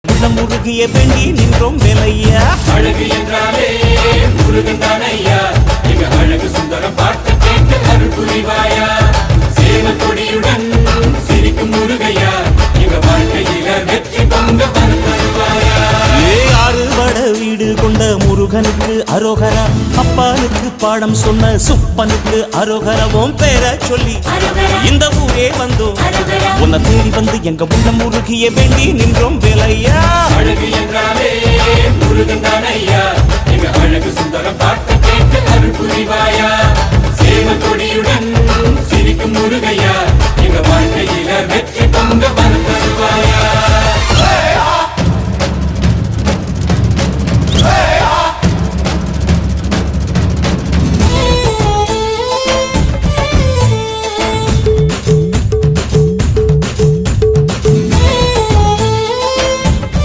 உள்ளம் முருகிய வேண்டி நின்றோம் வேலையா. அழகு என்றாலே முருகன் தானையா, எங்க அழகு சுந்தரம் பார்த்து கேட்டு அருள் புரிவாயா. சேவ கொடியுடன் சிரிக்கும் முருகையா, எங்க வாழ்க்கையில வெற்றி பொங்க வருவாயா. ஆறுபட வீடு கொண்ட முருகனுக்கு அரோகரா, அப்பானுக்கு பாடம் சொன்ன சுப்பனுக்கு அரோகரவும் பேர சொல்லி இந்த ஊரே வந்தோம். உன்னை தேடி வந்து எங்க உள்ளம் முருகிய வேண்டி நின்றோம் வேலையா.